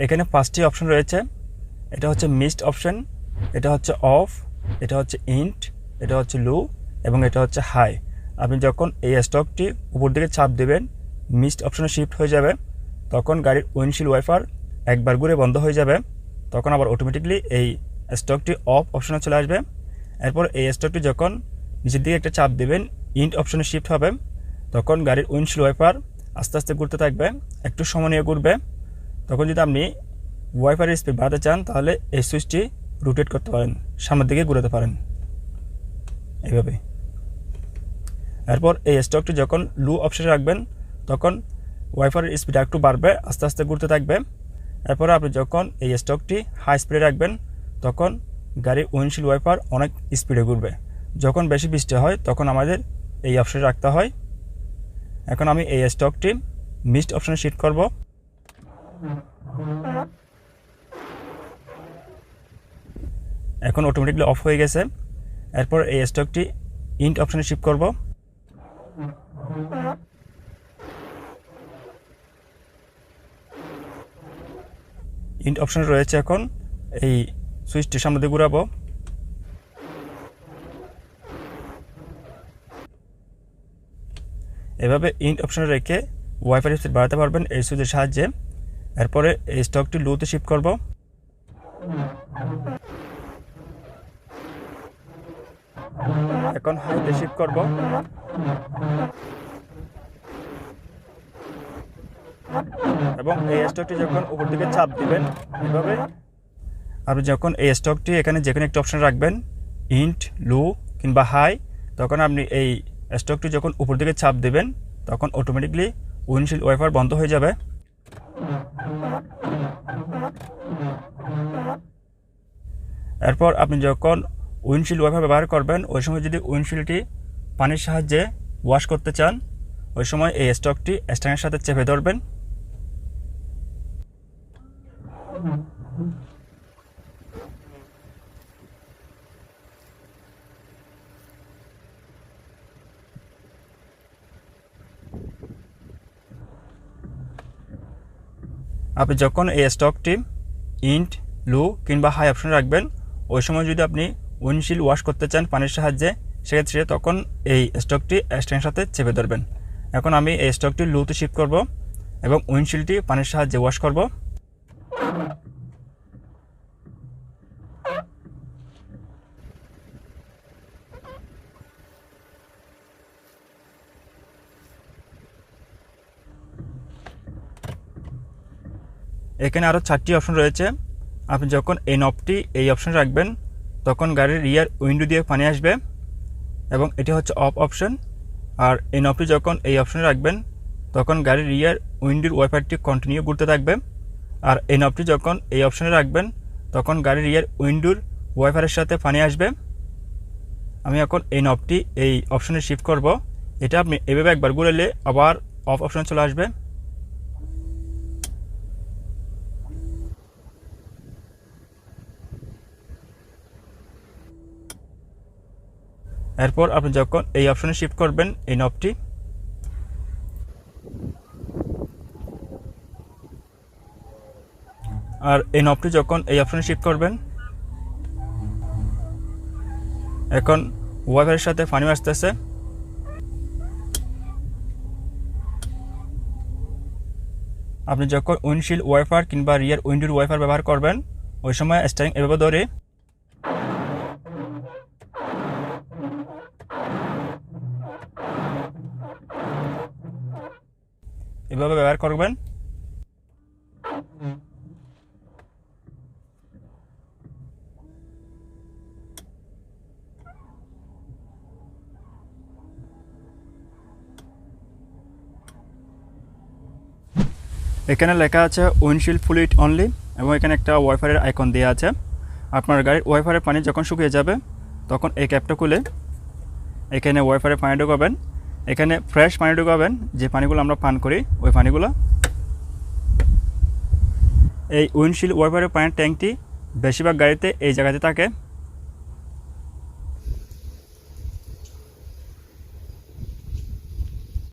এখানে 5টি অপশন রয়েছে। এটা হচ্ছে মিস্ট অপশন, এটা হচ্ছে অফ, এটা হচ্ছে ইন্ট, এটা হচ্ছে লো এবং এটা হচ্ছে হাই। আপনি যখন এই স্টকটি উপর দিকে চাপ দেবেন, মিস্ট অপশনে শিফট হয়ে যাবে, তখন গাড়ির উইন্ডশিল্ড ওয়াইপার একবার ঘুরে বন্ধ হয়ে যাবে, তখন আবার অটোমেটিকলি এই স্টকটি অফ অপশনে চলে আসবে। এরপর এই স্টকটি যখন নিচের দিকে একটা চাপ দেবেন, ইন্ট অপশনে শিফট হবে, তখন গাড়ির উইন্ডশিল্ড ওয়াইপার আস্তে আস্তে ঘুরতে থাকবে, একটু সময় নিয়ে ঘুরবে। তখন যদি আপনি ওয়াইপারের স্পিড বাড়াতে চান তাহলে এই সুইচটি রোটেট করতে পারেন, সামনের দিকে ঘুরাতে পারেন এইভাবে। এরপর এই স্টকটি যখন লো অপশনে রাখবেন তখন ওয়াইপারের স্পিড একটু বাড়বে, আস্তে আস্তে ঘুরতে থাকবে। এরপর আপনি যখন এই স্টকটি হাই স্পিডে রাখবেন তখন গাড়ির উইন্ডশিল্ড ওয়াইপার অনেক স্পিডে ঘুরবে। যখন বেশি বৃষ্টি হয় তখন আমাদের এই অপশনে রাখতে হয়। এখন আমি এই স্টকটি মিস্ট অপশনে শিফট করব। এখন অটোমেটিকলি অফ হয়ে গেছে। এরপর এই স্টকটি ইন্ট অপশনে শিফট করব। ইন্ট অপশন রয়েছে, এখন এই সুইচটি সামনে দিয়ে ঘুরাবো। এভাবে ইন্ট অপশনে রেখে ওয়াইপার স্পিড বাড়াতে পারবেন এই সুইচের সাহায্যে। এরপরে এই স্টকটি লোতে শিফট করব। এখন হাইতে শিফট করব। এবং এই স্টকটি যখন উপর দিকে চাপ দিবেন এভাবে, আপনি যখন এই স্টকটি এখানে যেখানে একটা অপশন রাখবেন, ইন্ট, লো কিংবা হাই, তখন আপনি এই স্টকটি যখন উপর দিকে চাপ দেবেন তখন অটোমেটিকলি উইন্ডশিল্ড ওয়াইপার বন্ধ হয়ে যাবে। এরপর আপনি যখন উইন্ডশিল্ড ওয়াইপার ব্যবহার করবেন ওই সময় যদি উইন্ডশিল্ডটি পানির সাহায্যে ওয়াশ করতে চান, ওই সময় এই স্টকটি স্ট্যান্ডের সাথে চেপে ধরবেন। আপনি যখন এই স্টকটি ইন্ট, লো কিংবা হাই অপশনে রাখবেন ওই সময় যদি আপনি উইন্ডশিল্ড ওয়াশ করতে চান পানির সাহায্যে, সেক্ষেত্রে তখন এই স্টকটি স্ট্যান্ডের সাথে চেপে ধরবেন। এখন আমি এই স্টকটি লোতে শিফট করব এবং উইন্ডশিল্ডটি পানির সাহায্যে ওয়াশ করব। এখানে আরও 4টি অপশন রয়েছে। আপনি যখন এই নবটি এই অপশনে রাখবেন তখন গাড়ির রিয়ার উইন্ডো দিয়ে পানি আসবে এবং এটি হচ্ছে অফ অপশন। আর এই নবটি যখন এই অপশনে রাখবেন তখন গাড়ির রিয়ার উইন্ডোর ওয়াইপারটি কন্টিনিউ ঘুরতে থাকবে। আর এই নবটি যখন এই অপশনে রাখবেন তখন গাড়ির রিয়ার উইন্ডোর ওয়াইপারের সাথে পানি আসবে। আমি এখন এই নবটি এই অপশনে শিফট করব। এটা আপনি এভাবে একবার ঘুরালে আবার অফ অপশনে চলে আসবে। এরপর আপনি যখন এই অপশনে শিফট করবেন এই নবটি, আর এই নবটি যখন এই অপশনে শিফট করবেন, এখন ওয়াইপারের সাথে পানি আসতেছে। আপনি যখন উইন্ডশিল্ড ওয়াইপার কিংবা রিয়ার উইন্ডোর ওয়াইপার ব্যবহার করবেন ওই সময় স্টিয়ারিং এভাবে ধরে এভাবে ব্যবহার করবেন। এখানে লেখা আছে উইন্ডশিল্ড ফ্লুইড অনলি এবং এখানে একটা ওয়াইপারের আইকন দেওয়া আছে। আপনার গাড়ির ওয়াইপারের পানি যখন শুকিয়ে যাবে তখন এই ক্যাপটা খুলে এখানে ওয়াইপারের পানি ঢোকাবেন। এখানে ফ্রেশ পানি ঢোকাবেন, যে পানিগুলো আমরা পান করি ওই পানিগুলো। এই উইন্ডশিল্ড ওয়াইপারের পানির ট্যাঙ্কটি বেশিরভাগ গাড়িতে এই জায়গাতে থাকে।